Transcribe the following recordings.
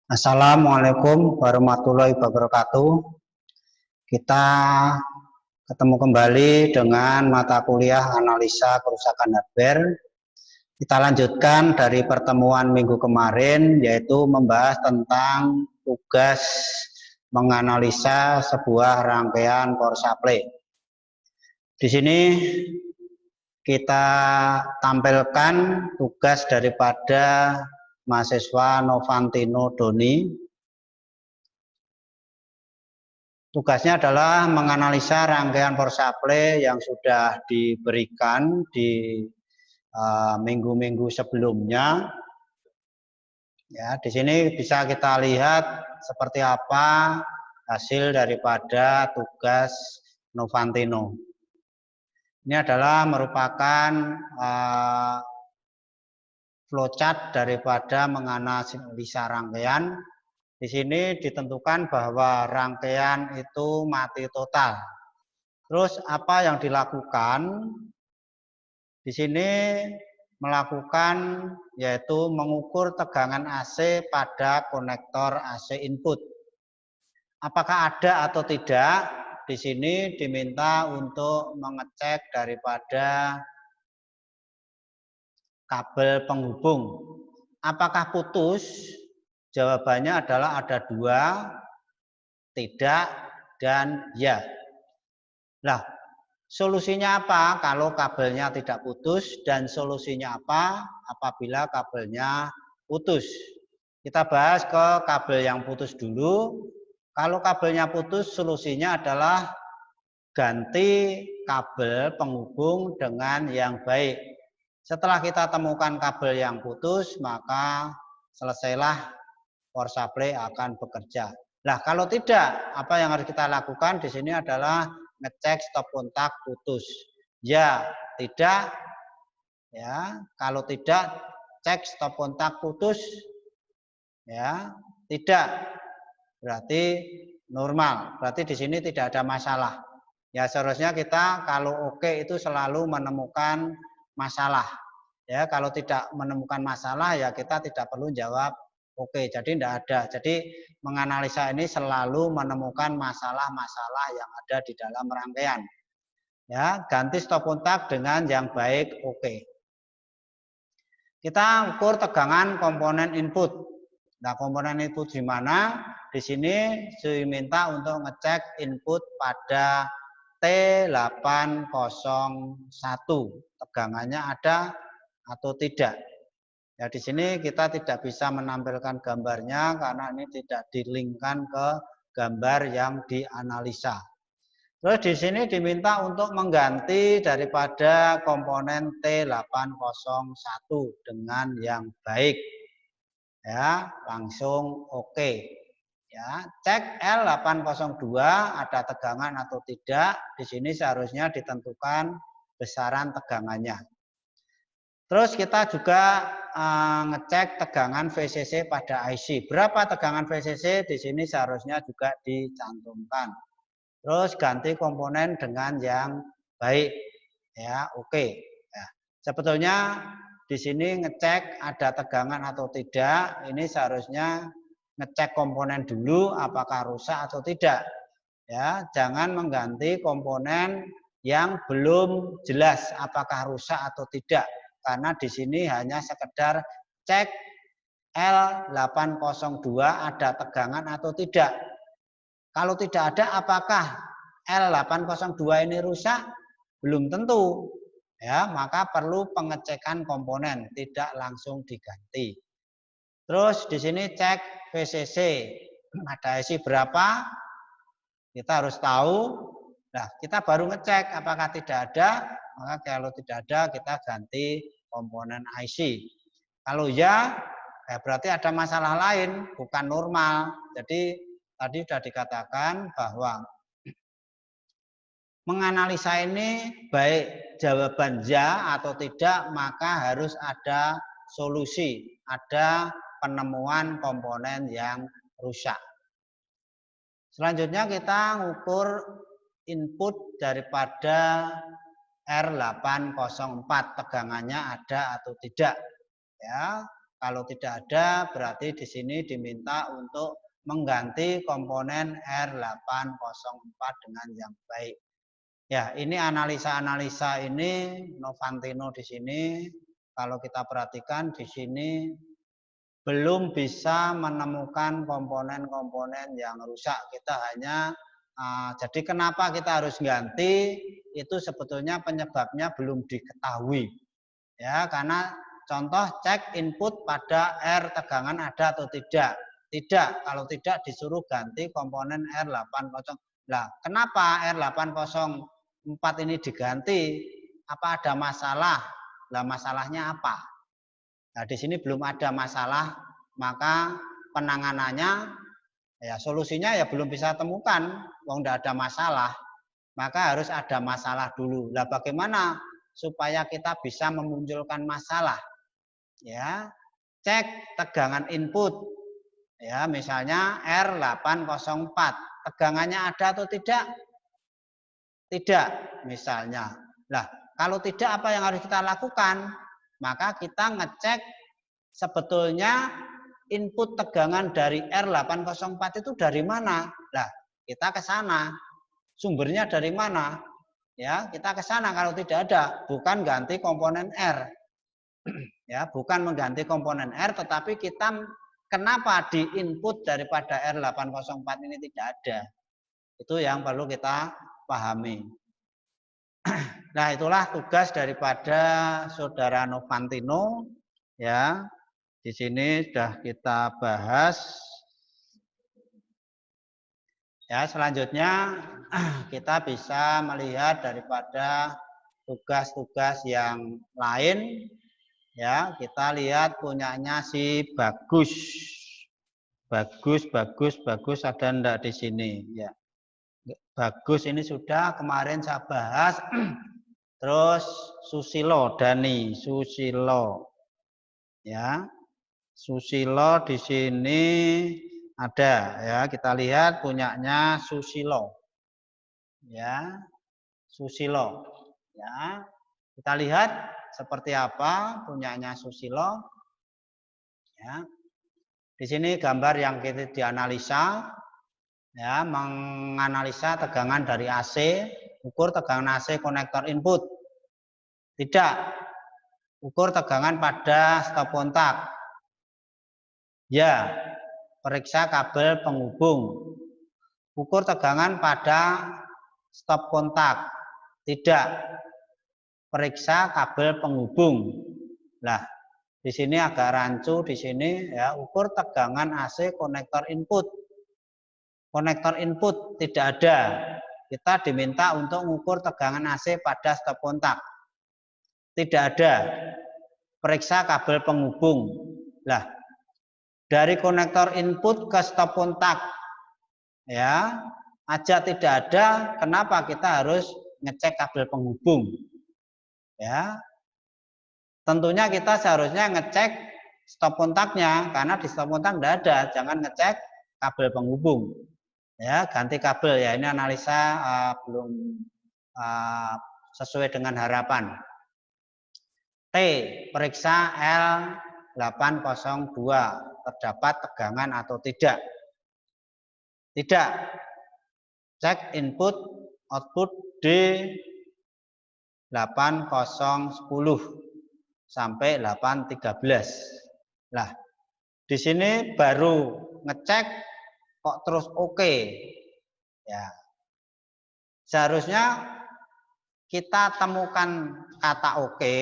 Assalamualaikum warahmatullahi wabarakatuh. Kita ketemu kembali dengan mata kuliah analisa kerusakan hardware. Kita lanjutkan dari pertemuan minggu kemarin, yaitu membahas tentang tugas menganalisa sebuah rangkaian power supply. Di sini kita tampilkan tugas daripada mahasiswa Novantino Doni. Tugasnya adalah menganalisa rangkaian power supply yang sudah diberikan di minggu-minggu sebelumnya. Ya, di sini bisa kita lihat seperti apa hasil daripada tugas Novantino. Ini adalah merupakan flowchart daripada menganalisa rangkaian. Di sini ditentukan bahwa rangkaian itu mati total. Terus apa yang dilakukan? Di sini melakukan yaitu mengukur tegangan AC pada konektor AC input. Apakah ada atau tidak? Di sini diminta untuk mengecek daripada kabel penghubung. Apakah putus? Jawabannya adalah ada dua, tidak, dan ya. Nah, solusinya apa kalau kabelnya tidak putus, dan solusinya apa apabila kabelnya putus? Kita bahas ke kabel yang putus dulu. Kalau kabelnya putus, solusinya adalah ganti kabel penghubung dengan yang baik. Setelah kita temukan kabel yang putus, maka selesailah power supply akan bekerja. Nah, kalau tidak, apa yang harus kita lakukan di sini adalah ngecek stop kontak putus. Ya, tidak. Ya, kalau tidak, cek stop kontak putus. Ya, tidak. Berarti normal. Berarti di sini tidak ada masalah. Ya, seharusnya kita kalau oke itu selalu menemukan masalah. Ya, kalau tidak menemukan masalah ya kita tidak perlu jawab oke, jadi tidak ada. Jadi menganalisa ini selalu menemukan masalah-masalah yang ada di dalam rangkaian. Ya, ganti stop kontak dengan yang baik oke. Kita ukur tegangan komponen input. Nah, komponen input di mana? Di sini diminta untuk ngecek input pada T801. Tegangannya ada atau tidak. Ya, di sini kita tidak bisa menampilkan gambarnya karena ini tidak dilinkkan ke gambar yang dianalisa. Terus di sini diminta untuk mengganti daripada komponen T801 dengan yang baik. Ya, langsung oke. Ya, cek L802 ada tegangan atau tidak. Di sini seharusnya ditentukan besaran tegangannya. Terus kita juga ngecek tegangan VCC pada IC. Berapa tegangan VCC? Di sini seharusnya juga dicantumkan. Terus ganti komponen dengan yang baik. Ya, oke. Ya. Sebetulnya di sini ngecek ada tegangan atau tidak. Ini seharusnya ngecek komponen dulu apakah rusak atau tidak. Ya, jangan mengganti komponen yang belum jelas apakah rusak atau tidak. Karena di sini hanya sekedar cek L802 ada tegangan atau tidak. Kalau tidak ada, apakah L802 ini rusak? Belum tentu. Ya, maka perlu pengecekan komponen, tidak langsung diganti. Terus di sini cek VCC. Ada IC berapa? Kita harus tahu. Nah, kita baru ngecek apakah tidak ada, maka kalau tidak ada kita ganti komponen IC. Kalau ya berarti ada masalah lain, bukan normal. Jadi tadi sudah dikatakan bahwa menganalisa ini baik jawaban ya atau tidak, maka harus ada solusi, ada penemuan komponen yang rusak. Selanjutnya kita ngukur input daripada R804, tegangannya ada atau tidak. Ya, Kalau tidak ada, berarti di sini diminta untuk mengganti komponen R804 dengan yang baik. Ya, ini analisa-analisa ini Novantino di sini. Kalau kita perhatikan di sini belum bisa menemukan komponen-komponen yang rusak. Kita hanya jadi kenapa kita harus ganti itu sebetulnya penyebabnya belum diketahui. Ya, karena contoh cek input pada R tegangan ada atau tidak. Tidak, kalau tidak disuruh ganti komponen R80. Nah, kenapa R804 ini diganti? Apa ada masalah? Nah, masalahnya apa? Nah, di sini belum ada masalah, maka penanganannya ya solusinya ya belum bisa temukan, wong tidak ada masalah. Maka harus ada masalah dulu. Nah, bagaimana supaya kita bisa memunculkan masalah? Ya, cek tegangan input. Ya, misalnya R804. Tegangannya ada atau tidak? Tidak, misalnya. Nah, kalau tidak apa yang harus kita lakukan? Maka kita ngecek sebetulnya input tegangan dari R804 itu dari mana? Nah, kita ke sana. Sumbernya dari mana? Ya, kita ke sana kalau tidak ada, bukan ganti komponen R. Ya, bukan mengganti komponen R, tetapi kita kenapa di input daripada R804 ini tidak ada? Itu yang perlu kita pahami. Nah, itulah tugas daripada Saudara Novantino. Ya, di sini sudah kita bahas. Ya, selanjutnya kita bisa melihat daripada tugas-tugas yang lain. Ya, kita lihat punyanya si Bagus. Bagus ada enggak di sini? Ya. Bagus ini sudah kemarin saya bahas. Terus Susilo, Dani, Susilo. Ya. Susilo di sini ada ya, kita lihat punyanya Susilo. Ya. Susilo. Ya. Kita lihat seperti apa punyanya Susilo. Ya. Di sini gambar yang kita dianalisa, ya, menganalisa tegangan dari AC, ukur tegangan AC konektor input. Tidak, ukur tegangan pada stop kontak. Ya, periksa kabel penghubung. Ukur tegangan pada stop kontak. Tidak, periksa kabel penghubung. Nah, di sini agak rancu di sini ya, ukur tegangan AC konektor input. Konektor input tidak ada. Kita diminta untuk mengukur tegangan AC pada stop kontak. Tidak ada. Periksa kabel penghubung. Lah, dari konektor input ke stop kontak ya, aja tidak ada, kenapa kita harus ngecek kabel penghubung? Ya. Tentunya kita seharusnya ngecek stop kontaknya, karena di stop kontak tidak ada, jangan ngecek kabel penghubung. Ya, ganti kabel ya, ini analisa belum sesuai dengan harapan. T, periksa L802, terdapat tegangan atau tidak. Tidak. Cek input output D8010 sampai 813. Nah, di sini baru ngecek kok terus oke. Ya. Seharusnya kita temukan kata oke,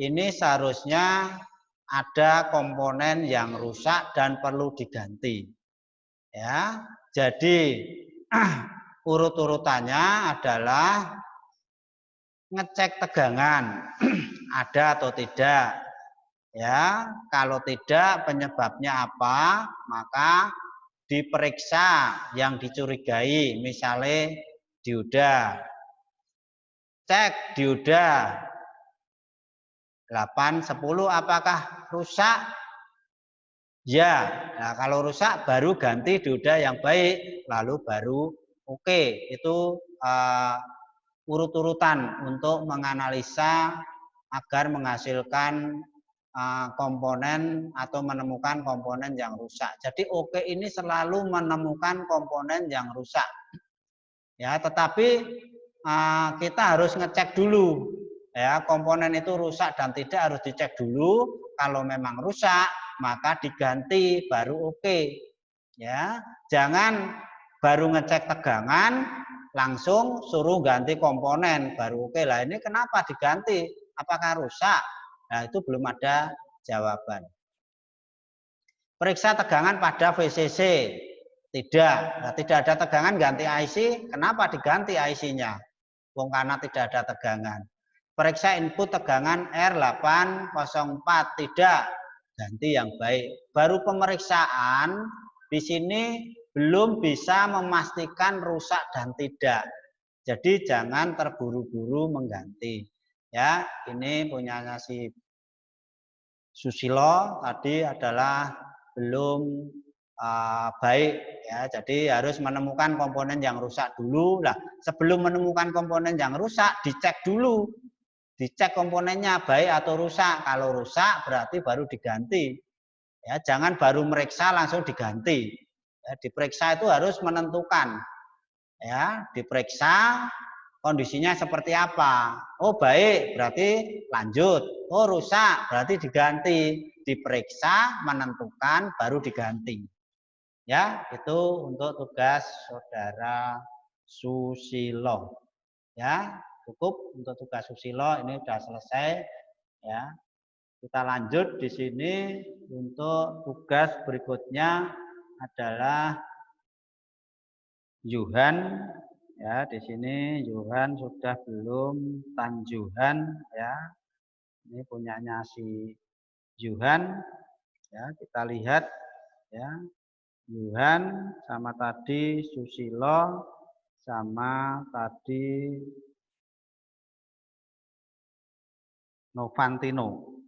ini seharusnya ada komponen yang rusak dan perlu diganti. Ya, jadi urut-urutannya adalah ngecek tegangan ada atau tidak. Ya, kalau tidak penyebabnya apa, maka diperiksa yang dicurigai, misalnya dioda. Cek dioda 810 apakah rusak? Ya, nah kalau rusak baru ganti dioda yang baik, lalu baru oke. Itu urut-urutan untuk menganalisa agar menghasilkan komponen atau menemukan komponen yang rusak. Jadi OK ini selalu menemukan komponen yang rusak. Ya, tetapi kita harus ngecek dulu. Ya, komponen itu rusak dan tidak harus dicek dulu. Kalau memang rusak, maka diganti baru OK. Ya, jangan baru ngecek tegangan langsung suruh ganti komponen baru OK. Lah ini kenapa diganti? Apakah rusak? Nah, itu belum ada jawaban. Periksa tegangan pada VCC. Tidak. Nah, tidak ada tegangan ganti IC. Kenapa diganti IC-nya? Karena tidak ada tegangan. Periksa input tegangan R804. Tidak. Ganti yang baik. Baru pemeriksaan di sini belum bisa memastikan rusak dan tidak. Jadi jangan terburu-buru mengganti. Ya, ini punyanya si Susilo tadi adalah belum baik ya. Jadi harus menemukan komponen yang rusak dulu. Lah, sebelum menemukan komponen yang rusak dicek dulu. Dicek komponennya baik atau rusak. Kalau rusak berarti baru diganti. Ya, jangan baru meriksa langsung diganti. Ya, diperiksa itu harus menentukan. Ya, diperiksa kondisinya seperti apa. Oh baik, berarti lanjut. Oh rusak, berarti diganti. Diperiksa, menentukan, baru diganti. Ya, itu untuk tugas saudara Susilo. Ya, cukup untuk tugas Susilo. Ini sudah selesai. Ya, kita lanjut di sini untuk tugas berikutnya adalah Yuhan. Ya, di sini Yuhan sudah belum, Tanjuhan ya. Ini punyanya si Yuhan. Ya, kita lihat ya. Yuhan sama tadi Susilo sama tadi Novantino.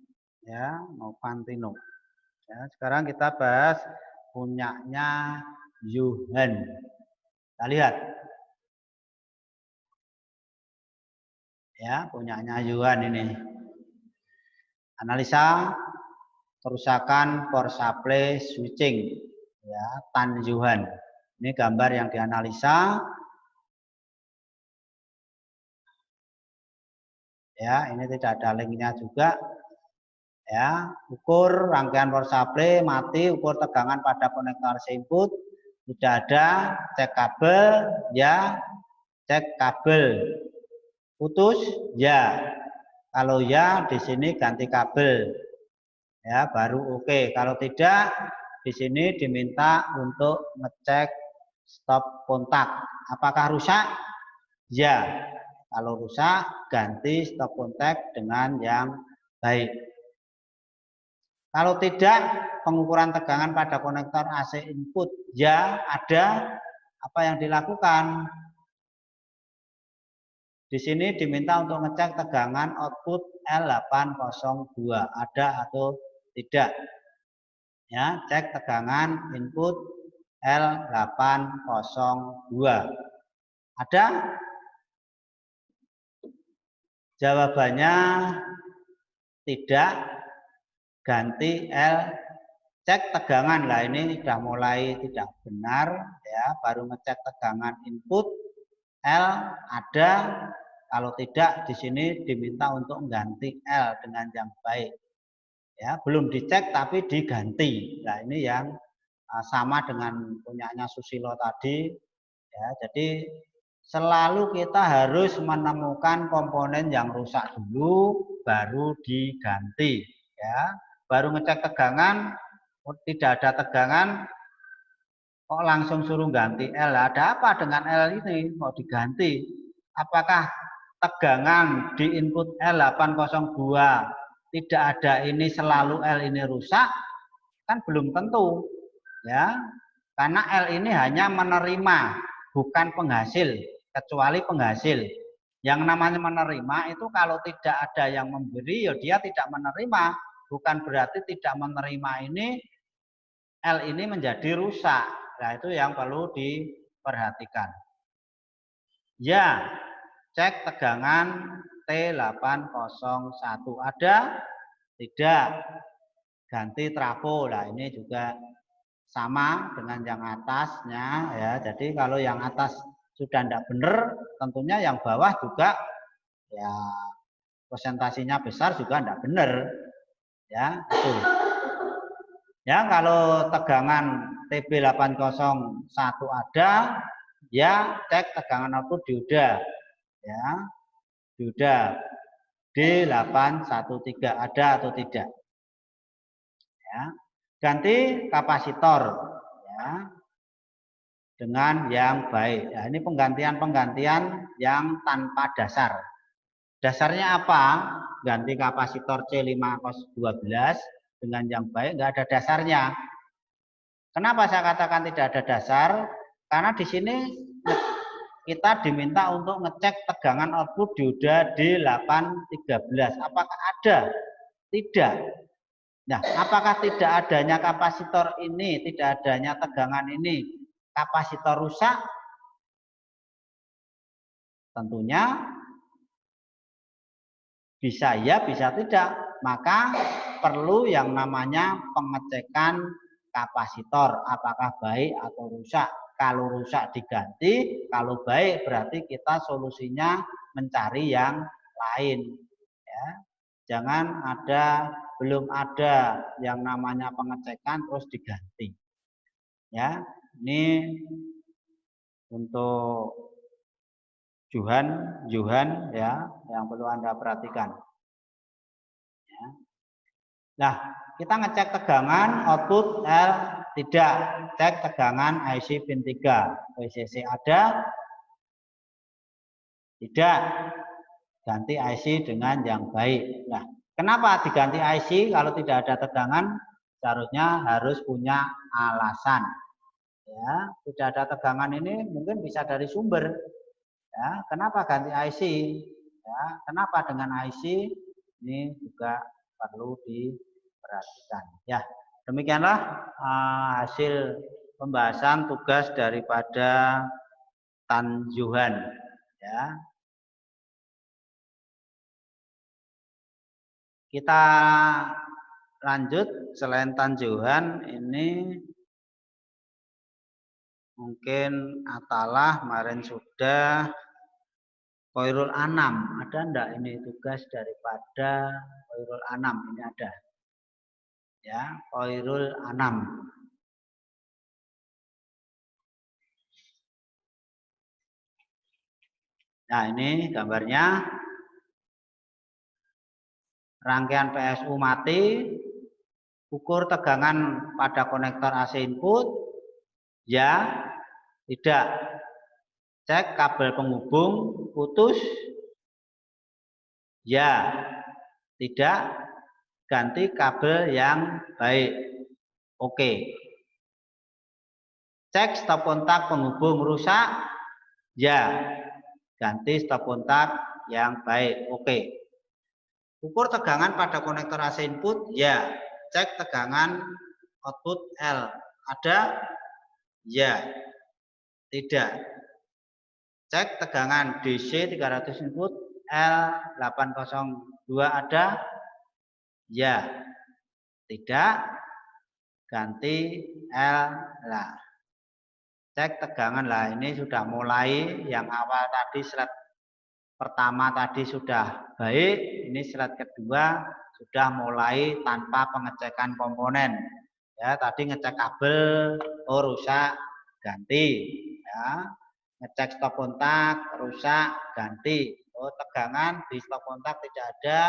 Ya, Novantino. Ya, sekarang kita bahas punyanya Yuhan. Kita lihat. Ya, punyanya Yuhan ini. Analisa kerusakan power supply switching ya, Tanjuhan. Ini gambar yang dianalisa. Ya, ini tidak ada linknya juga. Ya, ukur rangkaian power supply mati, ukur tegangan pada konektor AC input. Tidak ada, cek kabel, ya, cek kabel. Putus, ya. Kalau ya, di sini ganti kabel. Ya, baru oke. Kalau tidak, di sini diminta untuk ngecek stop kontak. Apakah rusak? Ya. Kalau rusak, ganti stop kontak dengan yang baik. Kalau tidak, pengukuran tegangan pada konektor AC input. Ya, ada. Apa yang dilakukan? Di sini diminta untuk ngecek tegangan output L802. Ada atau tidak? Ya, cek tegangan input L802. Ada? Jawabannya tidak. Ganti L. Cek tegangan. Lah ini sudah mulai tidak benar ya, baru ngecek tegangan input L ada. Kalau tidak, di sini diminta untuk mengganti L dengan yang baik. Ya, belum dicek tapi diganti. Nah, ini yang sama dengan punyanya Susilo tadi. Ya, jadi selalu kita harus menemukan komponen yang rusak dulu, baru diganti. Ya, baru ngecek tegangan, tidak ada tegangan, kok langsung suruh ganti L. Ada apa dengan L ini? Mau diganti? Apakah tegangan di input L802 tidak ada ini selalu L ini rusak? Kan belum tentu. Ya. Karena L ini hanya menerima, bukan penghasil, kecuali penghasil. Yang namanya menerima itu kalau tidak ada yang memberi, ya dia tidak menerima. Bukan berarti tidak menerima ini L ini menjadi rusak. Nah, itu yang perlu diperhatikan. Ya, cek tegangan T801 ada. tidak, ganti trafo. Nah, ini juga sama dengan yang atasnya ya. Jadi kalau yang atas sudah tidak benar, tentunya yang bawah juga ya presentasinya besar juga tidak benar. Ya, itu. Ya, kalau tegangan TB801 ada, ya cek tegangan output dioda. Ya, dioda D813 ada atau tidak. Ya. Ganti kapasitor ya dengan yang baik. Ya, ini penggantian yang tanpa dasar. Dasarnya apa? Ganti kapasitor C512 dengan yang baik, nggak ada dasarnya. Kenapa saya katakan tidak ada dasar? Karena di sini kita diminta untuk ngecek tegangan output dioda D813. Apakah ada? Tidak. Nah, apakah tidak adanya kapasitor ini, tidak adanya tegangan ini, kapasitor rusak? Tentunya bisa ya, bisa tidak. Maka perlu yang namanya pengecekan kapasitor, apakah baik atau rusak. Kalau rusak diganti, kalau baik berarti kita solusinya mencari yang lain. Ya. Jangan belum ada yang namanya pengecekan terus diganti. Ya, ini untuk Johan ya, yang perlu Anda perhatikan. Ya. Nah, kita ngecek tegangan output L tidak, cek tegangan IC pin 3. VCC ada? Tidak. Ganti IC dengan yang baik. Nah, kenapa diganti IC kalau tidak ada tegangan? Seharusnya harus punya alasan. Ya, tidak ada tegangan ini mungkin bisa dari sumber. Ya, kenapa ganti IC? Ya, kenapa dengan IC? Ini juga perlu diperhatikan. Ya, demikianlah hasil pembahasan tugas daripada Tan Johan. Ya. Kita lanjut, selain Tan Johan ini mungkin Atalah kemarin sudah, Khairul Anam. Ada enggak ini tugas daripada Khairul Anam? Ini ada. Ya, Khairul Anam. Nah, ini gambarnya. Rangkaian PSU mati, ukur tegangan pada konektor AC input, ya, tidak. Cek kabel penghubung putus, ya, tidak. Ganti kabel yang baik, oke. Cek stop kontak penghubung rusak, ya, ganti stop kontak yang baik, oke. Ukur tegangan pada konektor AC input, ya. Cek tegangan output L, ada? Ya. Tidak. Cek tegangan DC 300 input L802 ada? Ya. Tidak. Ganti L lah. Cek tegangan lah, ini sudah mulai yang awal tadi slide pertama tadi sudah baik, ini slide kedua sudah mulai tanpa pengecekan komponen. Ya, tadi ngecek kabel, oh rusak, ganti. Ya, ngecek stop kontak, rusak, ganti. Oh tegangan di stop kontak tidak ada,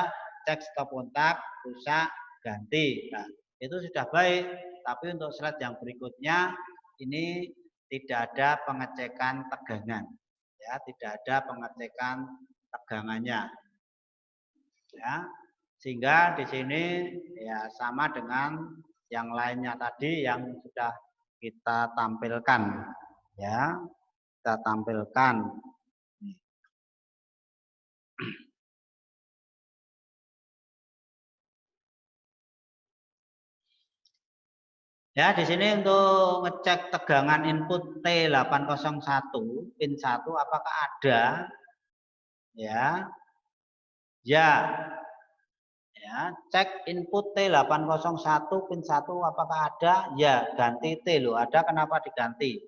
cek stop kontak, rusak, ganti. Nah, itu sudah baik. Tapi untuk slide yang berikutnya ini tidak ada pengecekan tegangan. Ya, tidak ada pengecekan tegangannya. Ya, sehingga di sini ya sama dengan yang lainnya tadi yang sudah kita tampilkan. Ya, kita tampilkan. Ya, di sini untuk ngecek tegangan input T801 pin 1 apakah ada? Ya. Ya. Ya, cek input T801 pin 1 apakah ada? Ya, ganti T loh. Ada, kenapa diganti?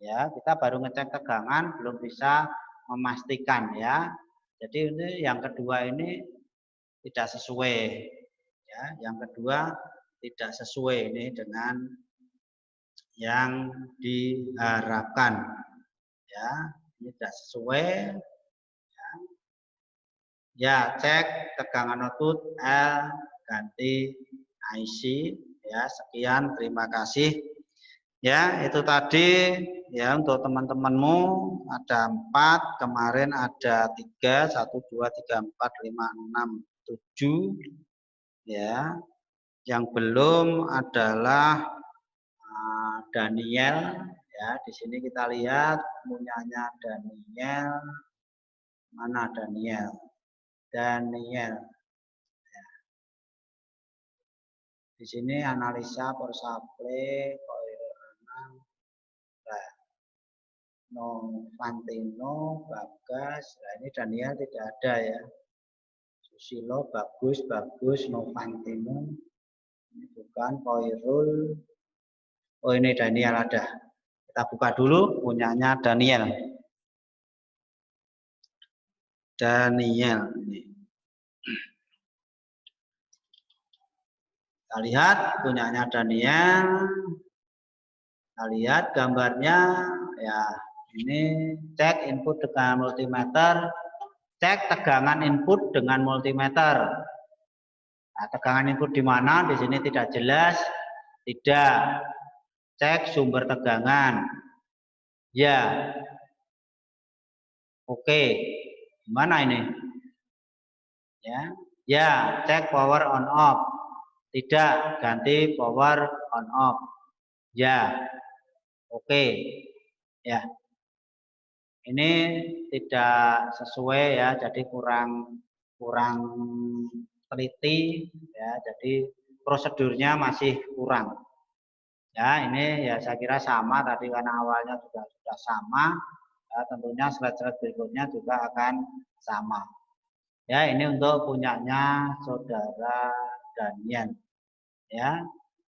Ya, kita baru ngecek tegangan, belum bisa memastikan ya. Jadi ini yang kedua ini tidak sesuai. Ya, yang kedua tidak sesuai ini dengan yang diharapkan. Ya, ini tidak sesuai. Ya, cek tegangan output L ganti IC ya. Sekian, terima kasih. Ya, itu tadi ya untuk teman-temanmu ada 4, kemarin ada 3, 1 2 3 4 5 6 7 ya. Yang belum adalah Daniel ya. Di sini kita lihat punyanya Daniel. Mana Daniel? Daniel. Di sini analisa power supply, coil 6, Novantino, Bagas. Nah, ini Daniel tidak ada ya. Susilo bagus, Novantino. Ini bukan Koirul. Oh, ini Daniel ada. Kita buka dulu punyanya Daniel. Daniel. Kita lihat punyanya Daniel. Kita lihat gambarnya ya. Ini cek input dengan multimeter. Cek tegangan input dengan multimeter. Nah, tegangan input di mana? Di sini tidak jelas. Tidak. Cek sumber tegangan. Ya. Oke. Gimana ini? Ya. Ya, cek power on off. Tidak, ganti power on off. Ya. Oke. Ya. Ini tidak sesuai ya, jadi kurang teliti ya, jadi prosedurnya masih kurang. Ya, ini ya saya kira sama tadi karena awalnya juga sudah sama. Ya, tentunya slide-slide berikutnya juga akan sama. Ya, ini untuk punyanya saudara Daniel. Ya,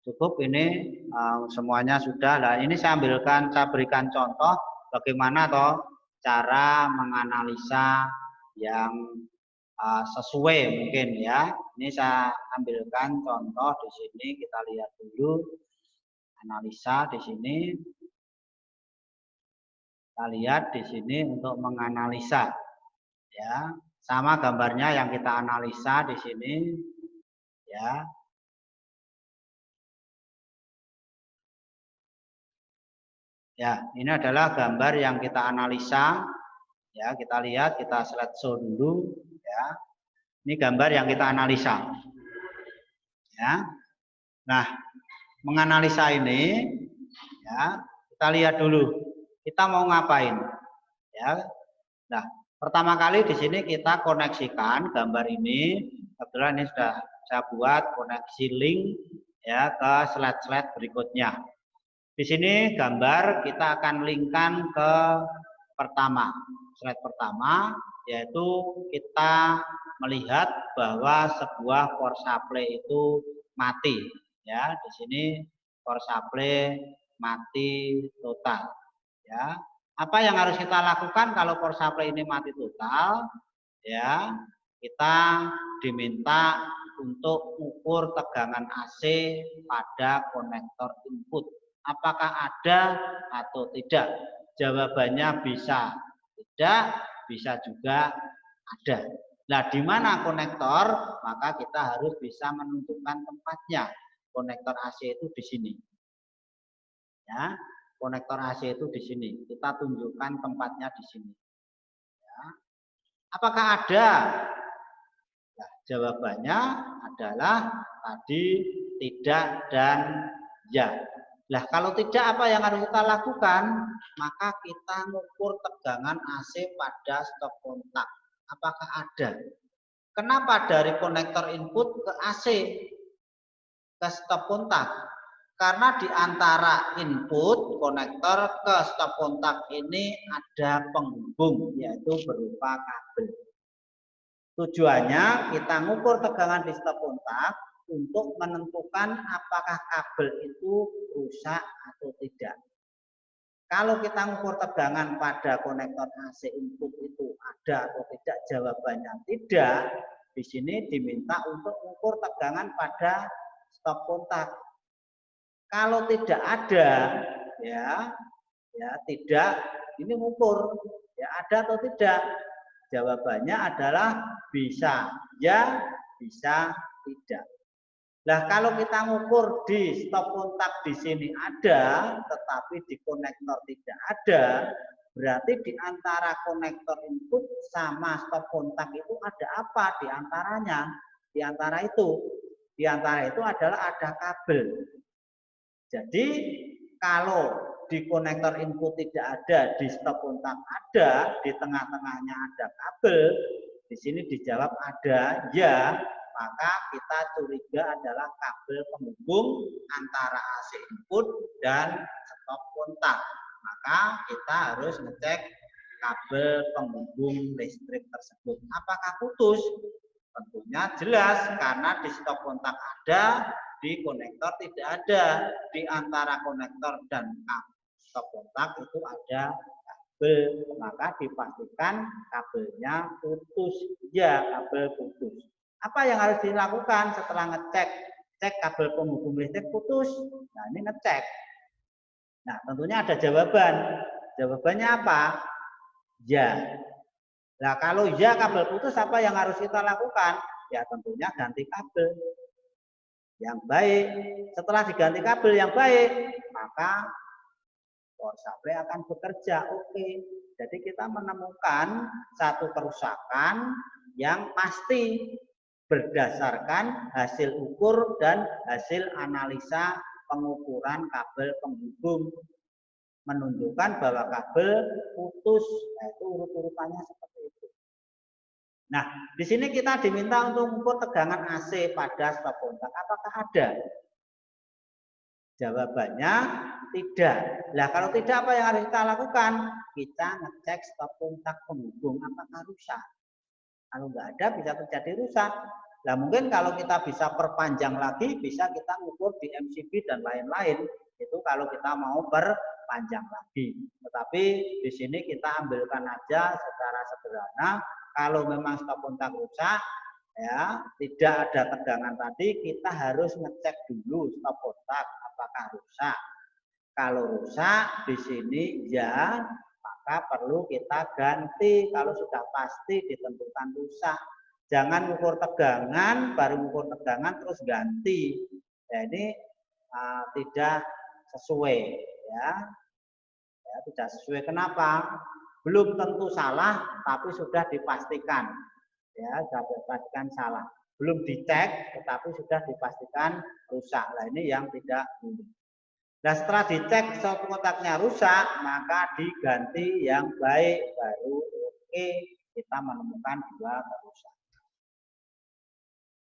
cukup ini semuanya sudah. Nah, ini saya berikan contoh bagaimana toh cara menganalisa yang sesuai mungkin ya. Ini saya ambilkan contoh di sini, kita lihat dulu analisa di sini. Kita lihat di sini untuk menganalisa ya. Sama gambarnya yang kita analisa di sini ya. Ya, ini adalah gambar yang kita analisa. Ya, kita lihat, kita slideshow dulu ya. Ini gambar yang kita analisa. Ya. Nah, menganalisa ini ya, kita lihat dulu. Kita mau ngapain? Ya. Nah, pertama kali di sini kita koneksikan gambar ini. Kebetulan ini sudah saya buat koneksi link ya ke slide-slide berikutnya. Di sini gambar kita akan linkkan ke pertama, slide pertama, yaitu kita melihat bahwa sebuah power supply itu mati. Ya, di sini power supply mati total. Ya, apa yang harus kita lakukan kalau power supply ini mati total? Ya, kita diminta untuk ukur tegangan AC pada konektor input. Apakah ada atau tidak? Jawabannya bisa tidak, bisa juga ada. Nah, di mana konektor? Maka kita harus bisa menentukan tempatnya. Konektor AC itu di sini. Ya, konektor AC itu di sini. Kita tunjukkan tempatnya di sini. Ya. Apakah ada? Nah, jawabannya adalah tadi tidak dan ya. Nah, kalau tidak apa yang harus kita lakukan? Maka kita mengukur tegangan AC pada stop kontak. Apakah ada? Kenapa dari konektor input ke AC ke stop kontak? Karena di antara input konektor ke stop kontak ini ada penghubung, yaitu berupa kabel. Tujuannya kita ngukur tegangan di stop kontak untuk menentukan apakah kabel itu rusak atau tidak. Kalau kita ngukur tegangan pada konektor AC input itu ada atau tidak, jawabannya tidak. Di sini diminta untuk mengukur tegangan pada stop kontak. Kalau tidak ada, ya tidak, ini mengukur, ya ada atau tidak. Jawabannya adalah bisa ya, bisa tidak. Nah, kalau kita ngukur di stop kontak di sini ada, tetapi di konektor tidak ada, berarti di antara konektor input sama stop kontak itu ada apa di antaranya? Di antara itu adalah ada kabel. Jadi, kalau di konektor input tidak ada, di stop kontak ada, di tengah-tengahnya ada kabel, di sini dijawab ada, ya, maka kita curiga adalah kabel penghubung antara AC input dan stop kontak. Maka kita harus ngecek kabel penghubung listrik tersebut. Apakah putus? Tentunya jelas, karena di stop kontak ada, di konektor tidak ada. Di antara konektor dan stop kontak itu ada kabel, maka dipastikan kabelnya putus. Ya, kabel putus. Apa yang harus dilakukan setelah ngecek? Cek kabel penghubung listrik putus. Nah, ini ngecek. Nah, tentunya ada jawaban. Jawabannya apa? Ya. Nah, kalau ya kabel putus, apa yang harus kita lakukan? Ya, tentunya ganti kabel yang baik. Setelah diganti kabel yang baik, maka power supply akan bekerja. Oke. Jadi kita menemukan satu kerusakan yang pasti berdasarkan hasil ukur dan hasil analisa pengukuran kabel penghubung, menunjukkan bahwa kabel putus. Nah, itu urut-urutannya seperti itu. Nah, di sini kita diminta untuk mengukur tegangan AC pada stop kontak. Apakah ada? Jawabannya tidak. Nah, kalau tidak, apa yang harus kita lakukan? Kita ngecek stop kontak penghubung apakah rusak. Kalau nggak ada, bisa terjadi rusak. Nah, mungkin kalau kita bisa perpanjang lagi, bisa kita ngukur di MCB dan lain-lain. Itu kalau kita mau perpanjang lagi. Tetapi di sini kita ambilkan aja secara sederhana. Kalau memang stop kontak rusak, ya tidak ada tegangan tadi, kita harus ngecek dulu stop kontak apakah rusak. Kalau rusak di sini ya, maka perlu kita ganti. Kalau sudah pasti ditentukan rusak, jangan ukur tegangan baru ukur tegangan terus ganti. Ya, ini tidak sesuai, ya tidak sesuai. Kenapa? Belum tentu salah, tapi sudah dipastikan, ya sudah dipastikan salah. Belum dicek, tetapi sudah dipastikan rusak. Nah, ini yang tidak boleh. Nah, setelah dicek stop kontaknya rusak, maka diganti yang baik, baru oke, kita menemukan dua kerusakan.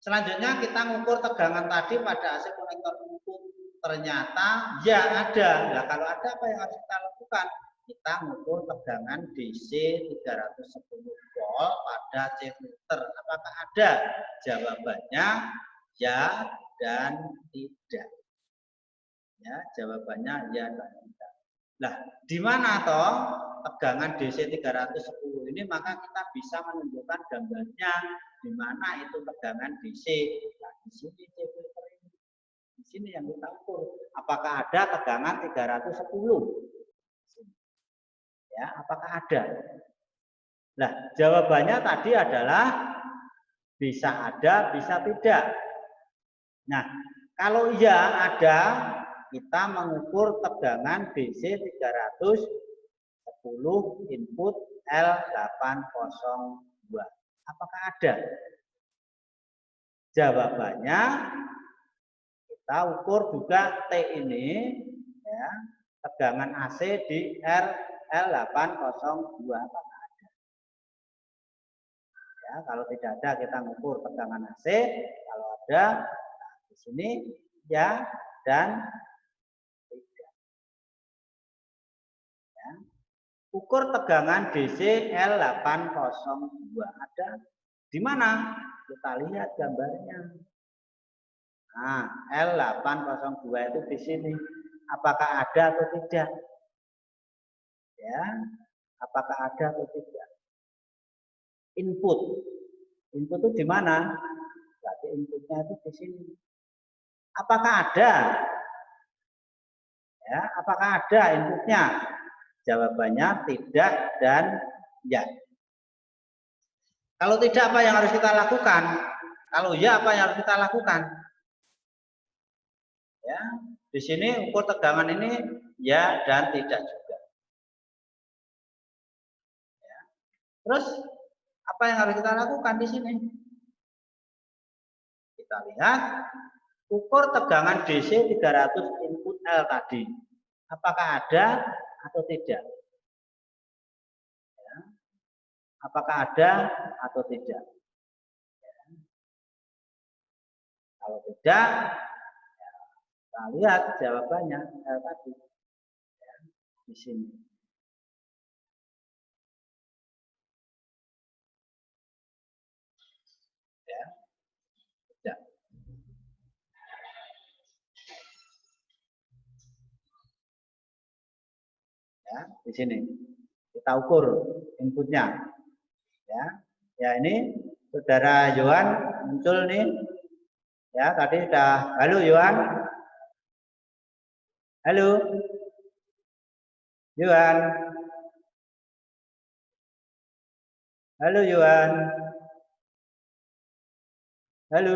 Selanjutnya kita mengukur tegangan tadi pada AC konektor input. Ternyata ya ada. Nah, kalau ada, apa yang harus kita lakukan? Kita mengukur tegangan DC 310 volt pada C filter. Apakah ada? Jawabannya ya dan tidak. Ya, jawabannya ya dan tidak. Nah, di mana toh tegangan DC 310 ini? Maka kita bisa menunjukkan gambarnya di mana itu tegangan DC. Nah, di sini C filter ini. Di sini yang kita ukur. Apakah ada tegangan 310? Ya, apakah ada? Nah, jawabannya tadi adalah bisa ada, bisa tidak. Nah, kalau iya ada, kita mengukur tegangan DC 310 input L802. Apakah ada? Jawabannya kita ukur juga T ini, ya, tegangan AC di L802. Apakah ada? Ya, kalau tidak ada kita mengukur tegangan AC. Kalau ada, nah, di sini ya dan tidak. Ya. Ukur tegangan DC L802 ada. Di mana? Kita lihat gambarnya. Nah, L802 itu di sini. Apakah ada atau tidak? Ya, apakah ada atau tidak? Input. Input itu di mana? Berarti inputnya itu di sini. Apakah ada? Ya, apakah ada inputnya? Jawabannya tidak dan ya. Kalau tidak, apa yang harus kita lakukan? Kalau ya, apa yang harus kita lakukan? Ya, di sini ukur tegangan ini ya dan tidak juga. Ya. Terus apa yang harus kita lakukan di sini? Kita lihat ukur tegangan DC 300 input L tadi. Apakah ada atau tidak? Ya. Apakah ada atau tidak? Ya. Kalau tidak, ya, kita lihat jawabannya L tadi. Ya, di sini. Ya, tidak. Ya, di sini kita ukur inputnya. Ya, ya ini saudara Yohan muncul nih. Ya, tadi sudah. Halo Yohan. Halo. Yohan. Halo Yohan. Halo.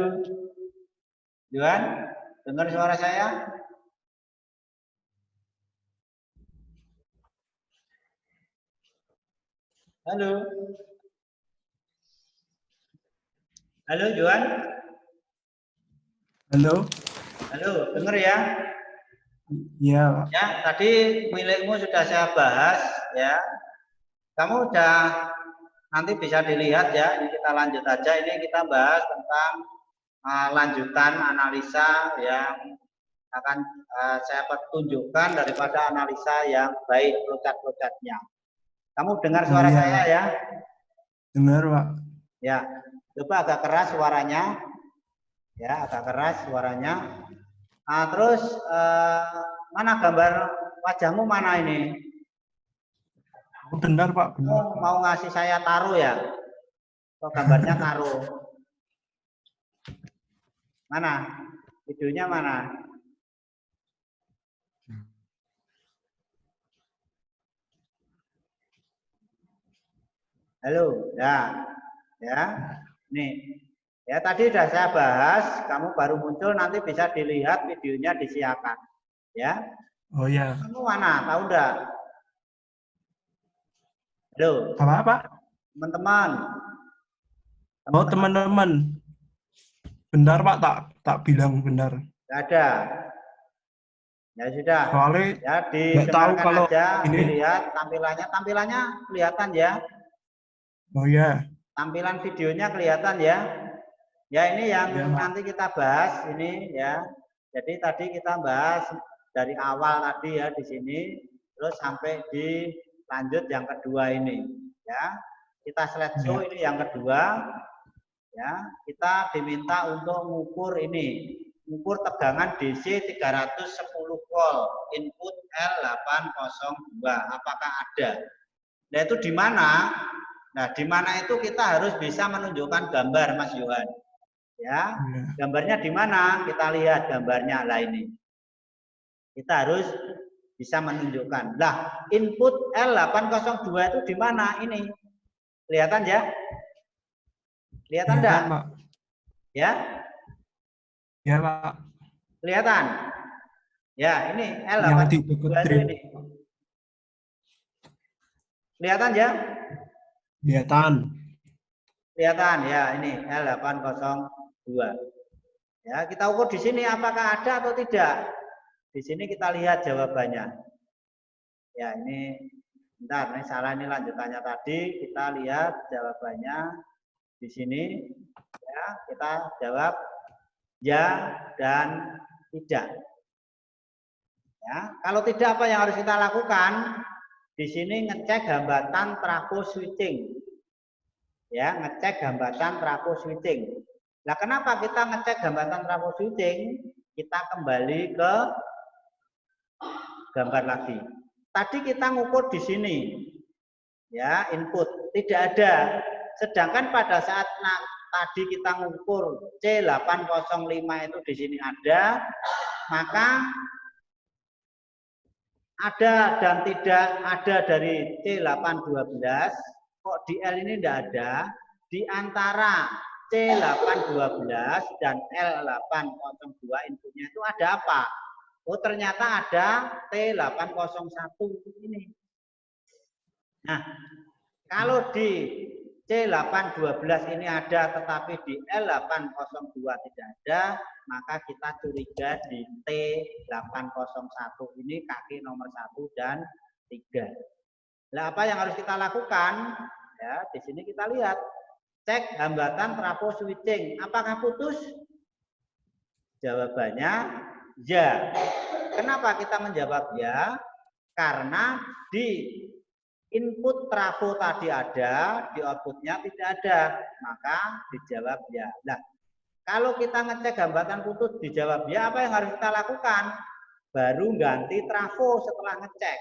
Yohan, dengar suara saya? Halo. Halo Yohan. Halo. Halo, dengar ya? Iya, Pak. Ya, tadi milikmu sudah saya bahas ya. Kamu udah nanti bisa dilihat ya. Ini kita lanjut aja. Ini kita bahas tentang lanjutan analisa yang akan saya tunjukkan daripada analisa yang baik flowchart-flowchartnya. Kamu dengar suara saya ya? Dengar, Pak. Ya, coba agak keras suaranya. Ya, agak keras suaranya. Nah, terus mana gambar wajahmu mana ini? Benar, Pak. Benar. Oh, mau ngasih saya taruh ya? Oh, gambarnya taruh. Mana? Videonya mana? Halo, ya, nih. Ya tadi sudah saya bahas, kamu baru muncul nanti bisa dilihat videonya disiapkan, ya. Oh ya. Kamu mana? Tahu enggak? Halo. Apa? Teman-teman. Oh teman-teman. Benar Pak, tak bilang benar. Tidak ada. Ya sudah. Soalnya Ya nggak tahu didengarkan kalau aja, ini. dilihat tampilannya kelihatan ya. Oh ya. Tampilan videonya kelihatan ya. Ya ini yang Ya, nanti kita bahas ini ya. Jadi tadi kita bahas dari awal tadi ya di sini, terus sampai di lanjut yang kedua ini ya. Kita slideshow ya. ini yang kedua ya. Kita diminta untuk mengukur ini, mengukur tegangan DC 310 volt input L802 apakah ada. Nah itu di mana? Nah di mana itu kita harus bisa menunjukkan gambar Mas Yohan. Ya, gambarnya di mana? Kita lihat gambarnya lah ini. Kita harus bisa menunjukkan. Lah, input L802 itu di mana ini? Kelihatan ya? Kelihatan enggak? Pak. Ya? Ya, Pak. Kelihatan? Ya, ini L802 itu ini. Kelihatan ya? Kelihatan. Kelihatan ya, ini L802. Ya, kita ukur di sini apakah ada atau tidak. Di sini kita lihat jawabannya. Ya, ini bentar, ini salah ini lanjutannya tadi. Kita lihat jawabannya di sini. Ya, kita jawab ya dan tidak. Ya, kalau tidak apa yang harus kita lakukan? Di sini ngecek hambatan trafo switching. Ya, ngecek hambatan trafo switching. Nah, kenapa kita ngecek hambatan trafo switching? Kita kembali ke gambar lagi. Tadi kita ngukur di sini. Ya, input tidak ada. Sedangkan pada saat tadi kita ngukur C805 itu di sini ada, maka ada dan tidak ada dari C812, kok di L ini tidak ada, di antara C812 dan L802 inputnya itu ada apa? Oh, ternyata ada T801 ini. Nah, kalau di C812 ini ada tetapi di L802 tidak ada, maka kita curiga di T801 ini kaki nomor 1 dan 3. Nah, apa yang harus kita lakukan? Ya, di sini kita lihat. Cek hambatan trafo switching. Apakah putus? Jawabannya ya. Kenapa kita menjawab ya? Karena di input trafo tadi ada, di outputnya tidak ada, maka dijawab ya. Nah, kalau kita ngecek hambatan putus dijawab ya, apa yang harus kita lakukan? Baru ganti trafo setelah ngecek.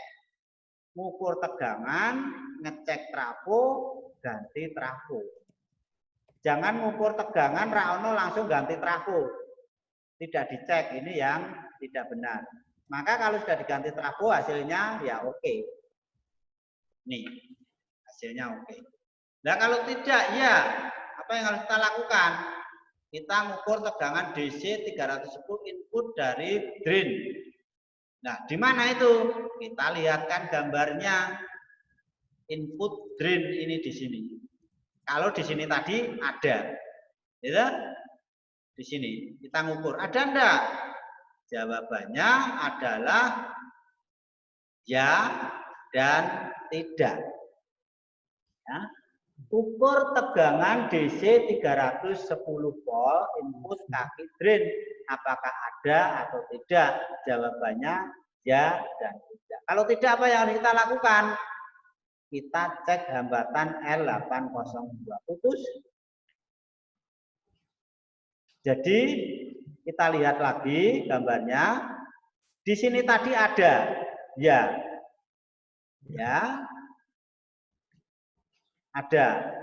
Ngukur tegangan, ngecek trafo, ganti trafo. Jangan ngukur tegangan, Raono langsung ganti trafo. Tidak dicek, ini yang tidak benar. Maka kalau sudah diganti trafo hasilnya ya oke. Nih, hasilnya oke. Nah, kalau tidak, ya apa yang harus kita lakukan? Kita mengukur tegangan DC 310 input dari drain. Nah, di mana itu? Kita lihatkan gambarnya. Input drain ini di sini. Kalau di sini tadi ada. Ya, di sini kita ngukur. Ada enggak? Jawabannya adalah ya dan tidak. Ya. Ukur tegangan DC 310 volt input kaki drain. Apakah ada atau tidak? Jawabannya ya dan tidak. Kalau tidak, apa yang harus kita lakukan? Kita cek hambatan L802 putus. Jadi kita lihat lagi gambarnya. Di sini tadi ada ya. Ya. Ada.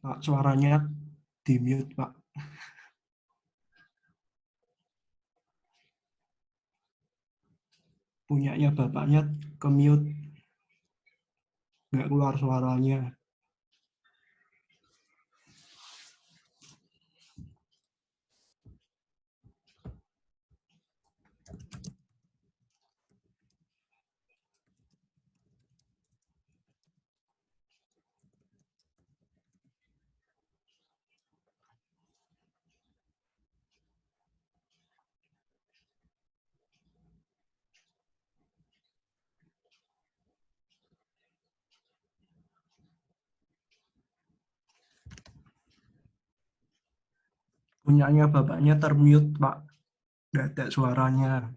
Pak, suaranya di mute, Pak. Punyanya bapaknya ke mute. Nggak keluar suaranya. Punyanya bapaknya termute, Pak. Nggak ada suaranya.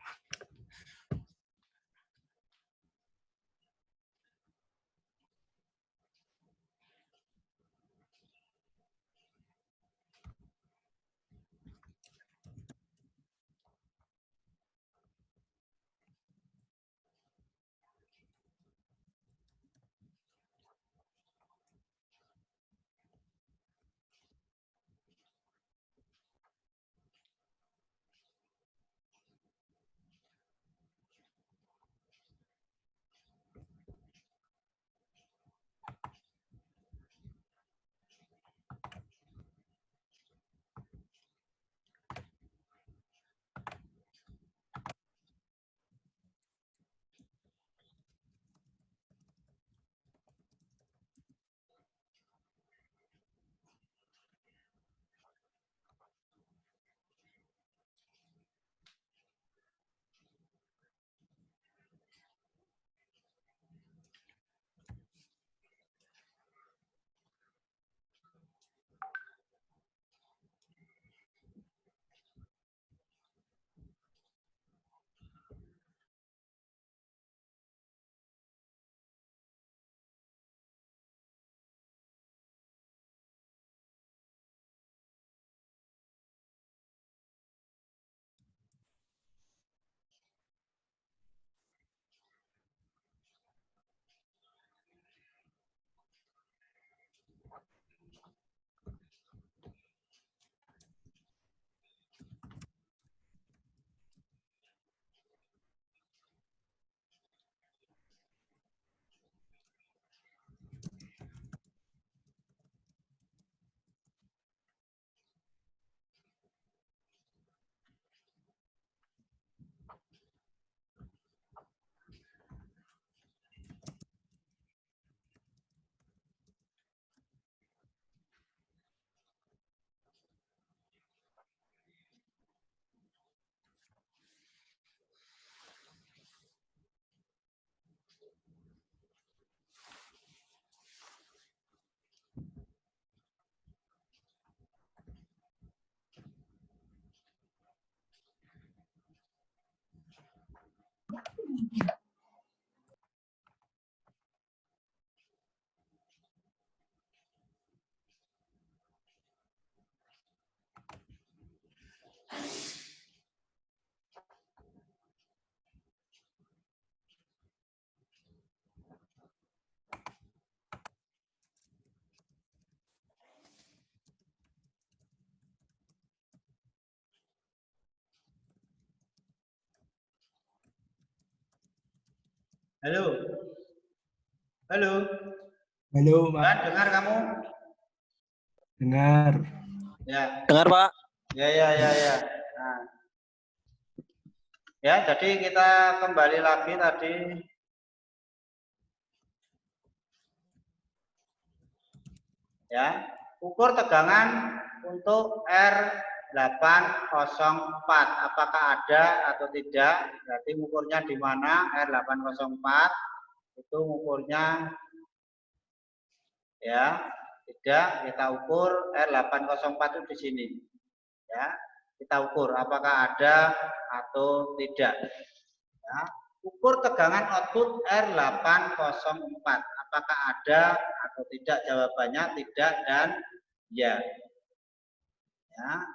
Halo. Halo. Halo, Pak. Dan dengar kamu? Dengar. Ya. Dengar, Pak. Ya. Nah. Ya, jadi kita kembali lagi tadi. Ya, ukur tegangan untuk R804. Apakah ada atau tidak? Berarti ukurnya di mana? R804 itu ukurnya ya, tidak kita ukur R804 itu di sini. Ya, kita ukur apakah ada atau tidak. Ya, ukur tegangan output R804. Apakah ada atau tidak? Jawabannya tidak dan ya. Ya.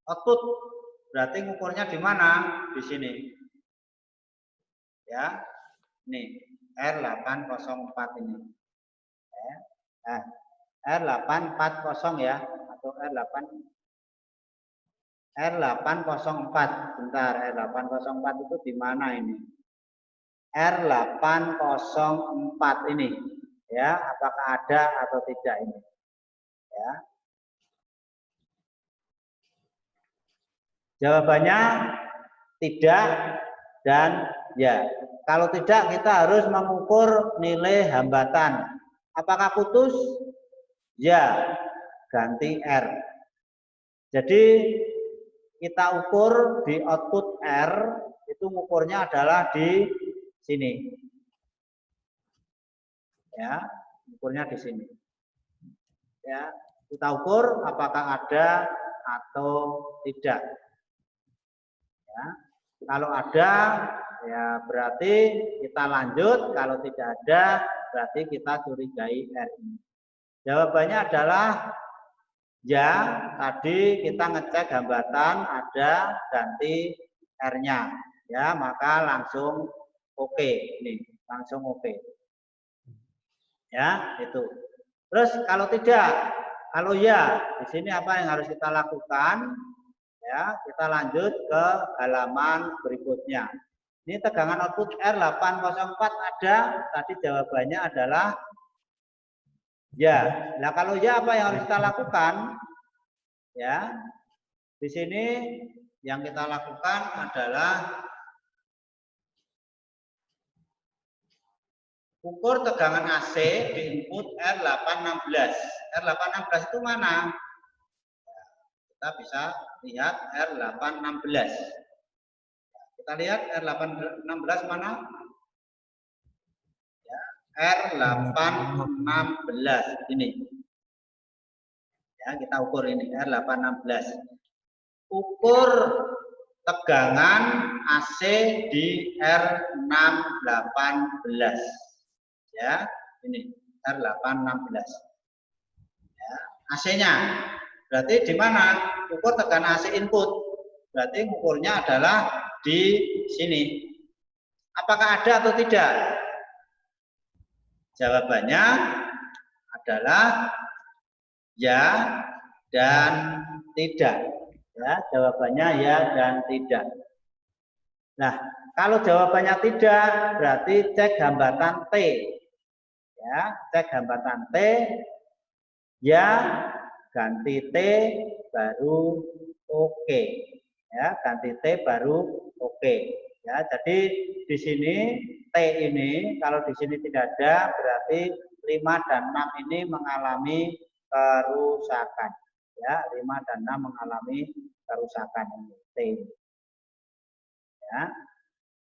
Output berarti ukurnya di mana? Di sini. Ya. Nih, R804 ini. Ya. Nah, R840 ya atau R804. Bentar, R804 itu di mana ini? R804 ini. Ya, apakah ada atau tidak ini? Ya. Jawabannya tidak dan ya. Kalau tidak kita harus mengukur nilai hambatan. Apakah putus? Ya, ganti R. Jadi kita ukur di output R, itu ukurnya adalah di sini. Ya, ukurnya di sini. Ya, kita ukur apakah ada atau tidak. Ya, kalau ada ya berarti kita lanjut, kalau tidak ada berarti kita curigai R ini. Jawabannya adalah ya, tadi kita ngecek hambatan ada ganti R-nya. Ya, maka langsung oke. Nih, langsung oke. Ya, itu. Terus kalau tidak, kalau ya, di sini apa yang harus kita lakukan? Ya, kita lanjut ke halaman berikutnya. Ini tegangan output R804 ada, tadi jawabannya adalah ya. Nah, kalau ya apa yang harus kita lakukan? Ya. Di sini yang kita lakukan adalah ukur tegangan AC di input R816. R816 itu mana? Kita bisa lihat R816. Kita lihat R816 mana? Ya, R816 ini. Ya, kita ukur ini R816. Ukur tegangan AC di R618. Ya, ini R816. Ya, AC-nya. Berarti di mana? Ukur tegangan AC input. Berarti ukurnya adalah di sini. Apakah ada atau tidak? Jawabannya adalah ya dan tidak. Ya, jawabannya ya dan tidak. Nah, kalau jawabannya tidak, berarti cek hambatan T. Ya, cek hambatan T. Ya, ganti T baru oke. Ya, ganti T baru oke. Ya, jadi di sini T ini kalau di sini tidak ada, berarti 5 dan 6 ini mengalami kerusakan. Ya, 5 dan 6 mengalami kerusakan T. Ya.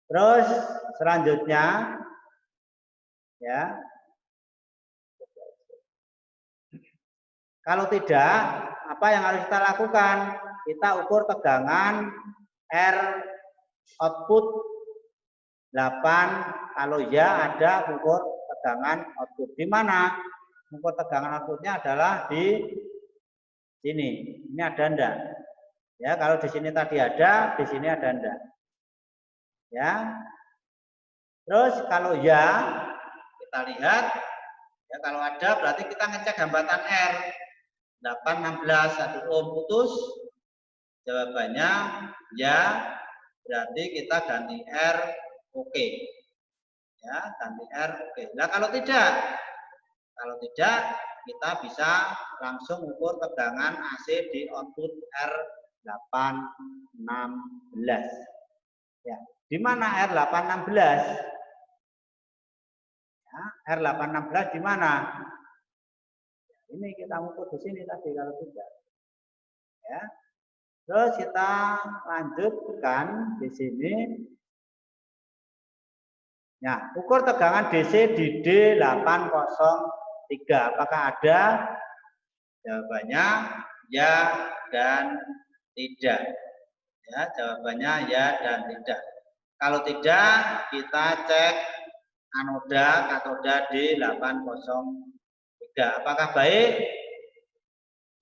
Terus selanjutnya ya. Kalau tidak, apa yang harus kita lakukan? Kita ukur tegangan R output 8 kalau ya ada ukur tegangan output. Di mana? Ukur tegangan outputnya adalah di sini. Ini ada enggak? Ya, kalau di sini tadi ada, di sini ada enggak? Ya. Terus kalau ya, kita lihat ya kalau ada berarti kita ngecek hambatan R. 8, 16, 1 ohm putus. Jawabannya ya, berarti kita ganti R oke. Ya, ganti R oke. Nah, kalau tidak kita bisa langsung ukur tegangan AC di output R816. Ya, di mana R816? Ya, R816 di mana? Ini kita ukur di sini tadi kalau tidak. Ya. Terus kita lanjutkan di sini. Nah, ukur tegangan DC di D803. Apakah ada? Jawabannya ya dan tidak. Ya, jawabannya ya dan tidak. Kalau tidak, kita cek anoda katoda D803. Apakah baik?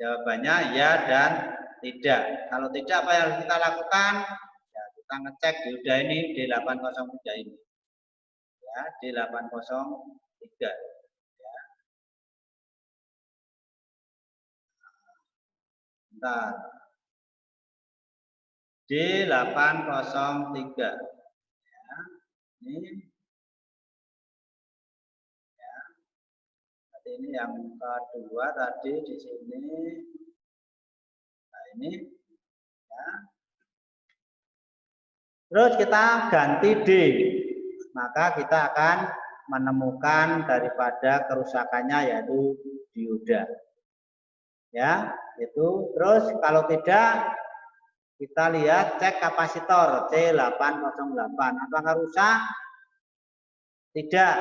Jawabannya ya dan tidak. Kalau tidak, apa yang kita lakukan? Ya, kita ngecek dioda ini D803 ini. Ya, D803. Ya. Bentar. D803. Ya, ini. Ya. Berarti ini yang kedua tadi di sini. Nah, ini. Ya. Terus kita ganti D. Maka kita akan menemukan daripada kerusakannya yaitu dioda. Ya, itu. Terus kalau tidak kita lihat cek kapasitor C808. Apakah rusak? Tidak.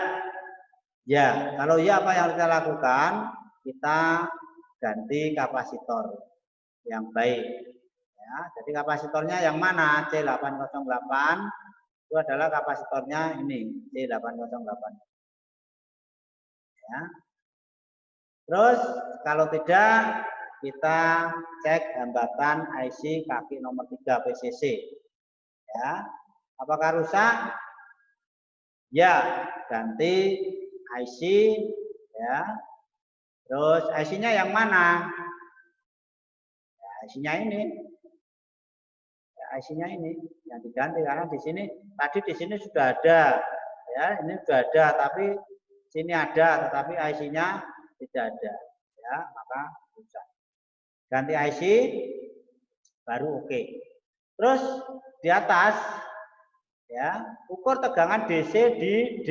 Ya, kalau ya apa yang kita lakukan? Kita ganti kapasitor yang baik. Ya, jadi kapasitornya yang mana? C808 itu adalah kapasitornya ini C808. Ya. Terus kalau tidak kita cek hambatan IC kaki nomor 3 PCC. Ya. Apakah rusak? Ya, ganti IC ya. Terus IC-nya yang mana? Ya, IC-nya ini. Ya, IC-nya ini yang diganti karena di sini tadi di sini sudah ada. Ya, ini sudah ada tapi sini ada tetapi IC-nya tidak ada. Ya, maka rusak. Ganti IC baru oke. Terus di atas ya, ukur tegangan DC di D.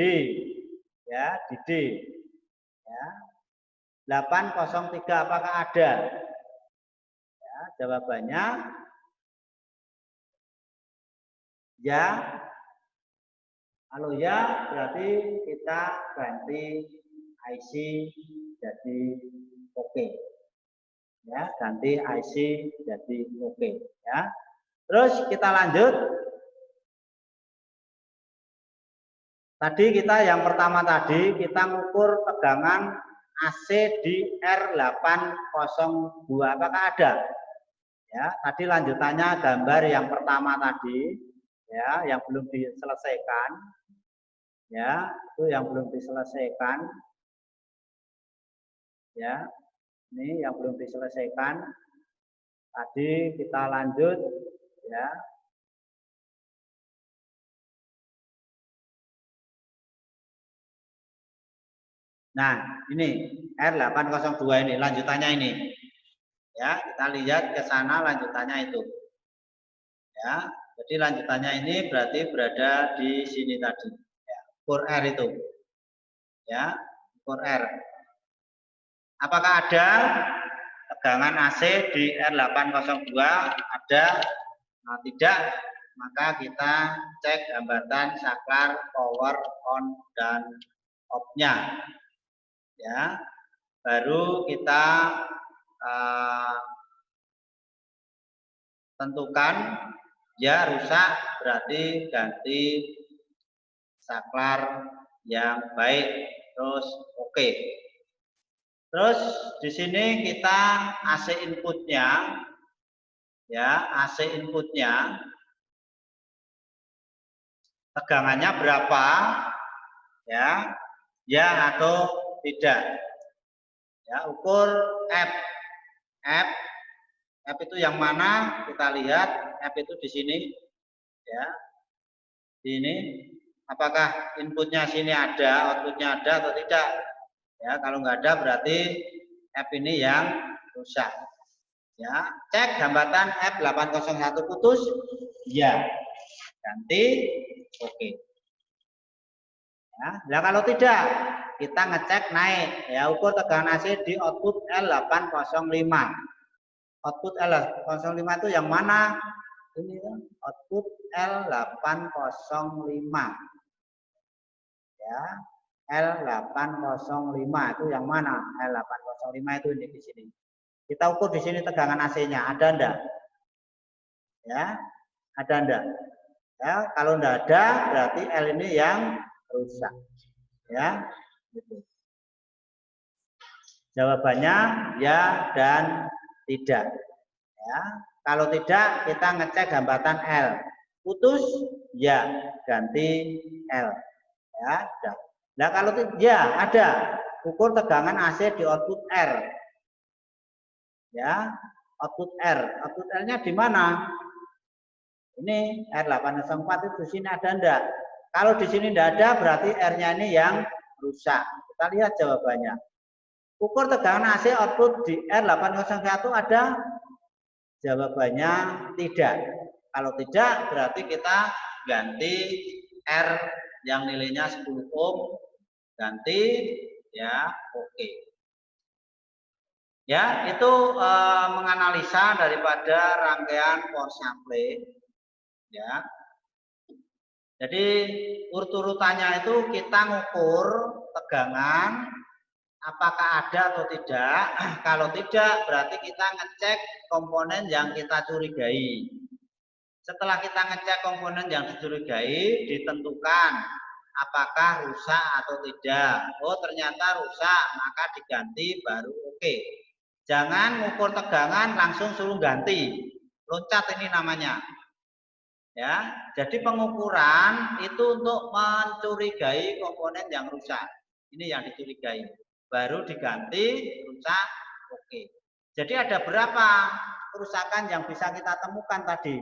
Ya, di D. Ya. 803 apakah ada? Ya, jawabannya ya. Kalau ya berarti kita ganti IC jadi oke. Ya, ganti IC jadi oke ya. Terus kita lanjut. Tadi kita yang pertama tadi kita ngukur tegangan AC di R802. Apakah ada? Ya, tadi lanjutannya gambar yang pertama tadi ya, yang belum diselesaikan. Ya, itu yang belum diselesaikan. Ya. Ini yang belum diselesaikan. Tadi kita lanjut ya. Nah, ini R802 ini lanjutannya ini. Ya, kita lihat ke sana lanjutannya itu. Ya, jadi lanjutannya ini berarti berada di sini tadi. Ya, ukur R itu. Ya, ukur R. Apakah ada tegangan AC di R802? Ada? Nah, tidak, maka kita cek hambatan saklar power on dan off-nya. Ya, baru kita tentukan ya rusak berarti ganti saklar yang baik. Terus oke. Terus di sini kita AC inputnya, ya AC inputnya tegangannya berapa, ya atau tidak. Ya, ukur F itu yang mana? Kita lihat F itu di sini, ya. Di ini, apakah inputnya sini ada, outputnya ada atau tidak? Ya, kalau nggak ada berarti F ini yang rusak. Ya, cek hambatan F801 putus, ya. Ganti, oke. Ya, nah kalau tidak, kita ngecek naik. Ya, ukur tegangan AC di output L805. Output L805 itu yang mana? Ini output L805. Ya, L805 itu yang mana? L805 itu ini di sini. Kita ukur di sini tegangan AC-nya, ada enggak? Ya, ada enggak? Ya, kalau enggak ada berarti L ini yang rusak. Ya, gitu. Jawabannya ya dan tidak. Ya, kalau tidak kita ngecek hambatan L. Putus ya, ganti L. Ya, sudah. Nah, kalau ya ada, ukur tegangan AC di output R. Ya, output R. Output R-nya di mana? Ini R804 itu di sini ada enggak? Kalau di sini enggak ada, berarti R-nya ini yang rusak. Kita lihat jawabannya. Ukur tegangan AC output di R801 ada? Jawabannya tidak. Kalau tidak, berarti kita ganti R yang nilainya 10 ohm, ganti ya, oke. Ya, itu menganalisa daripada rangkaian power supply. Ya. Jadi urut-urutannya itu kita ngukur tegangan apakah ada atau tidak. Kalau tidak, berarti kita ngecek komponen yang kita curigai. Setelah kita ngecek komponen yang dicurigai, ditentukan apakah rusak atau tidak. Oh, ternyata rusak, maka diganti baru oke. Jangan ngukur tegangan langsung suruh ganti. Loncat ini namanya. Ya, jadi pengukuran itu untuk mencurigai komponen yang rusak. Ini yang dicurigai. Baru diganti, rusak, oke. Jadi ada berapa kerusakan yang bisa kita temukan tadi?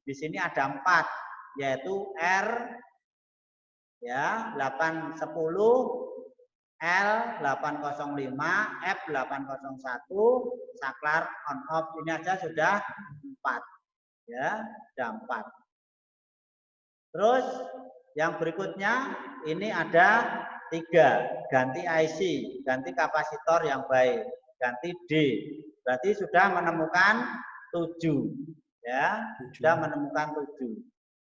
Di sini ada 4, yaitu R ya 810, L805, F801, saklar on off. Ini aja sudah 4. Ya, sudah 4. Terus yang berikutnya ini ada 3, ganti IC, ganti kapasitor yang baik, ganti D. Berarti sudah menemukan 7. Ya, sudah menemukan 7.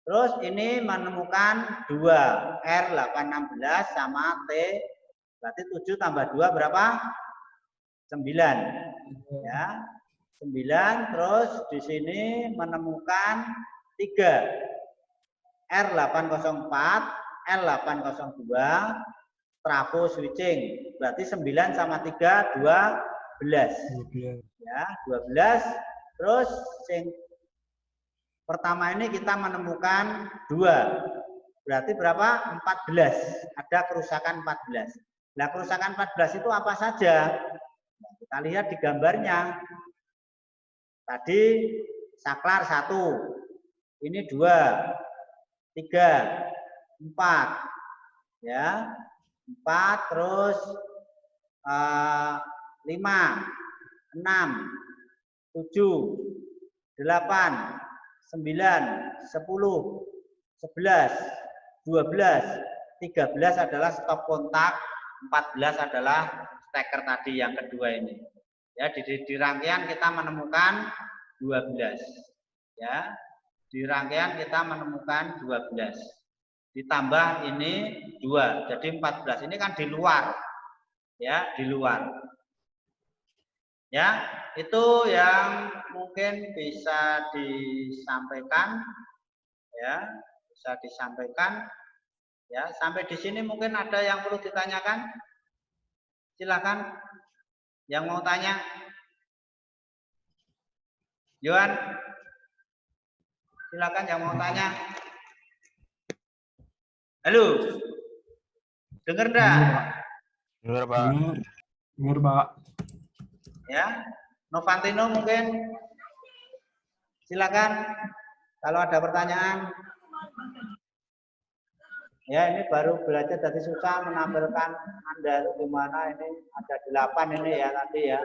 Terus ini menemukan 2, R816 sama T. Berarti 7 tambah 2 berapa? 9. Ya. 9, terus di sini menemukan 3. R804, L802, trafo switching. Berarti 9 sama 3, 12. Ya, 12. Terus pertama ini kita menemukan 2. Berarti berapa? 14. Ada kerusakan 14. Nah, kerusakan 14 itu apa saja? Nah, kita lihat di gambarnya. Tadi saklar 1. Ini 2. 3, 4, ya, 4, terus 5, 6, 7, 8, 9, 10, 11, 12, 13 adalah stop kontak, 14 adalah steker tadi yang kedua ini. Ya, di rangkaian kita menemukan 12. Ya. Di rangkaian kita menemukan 12. Ditambah ini 2, jadi 14. Ini kan di luar. Ya, di luar. Ya, itu yang mungkin bisa disampaikan. Ya, bisa disampaikan. Ya, sampai di sini mungkin ada yang perlu ditanyakan. Silakan yang mau tanya. Yohan, silakan yang mau tanya. Halo, dengar enggak? Halo, Pak. Dengar, Pak. Dengar, Pak. Ya, Novantino mungkin. Silakan kalau ada pertanyaan. Ya, ini baru belajar dari susah menampilkan Anda itu gimana ini ada 8 ini ya tadi ya.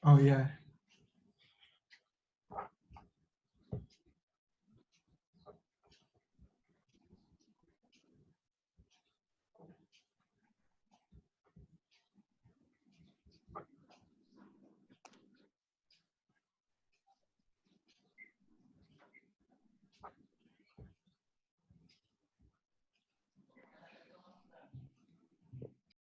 Oh iya.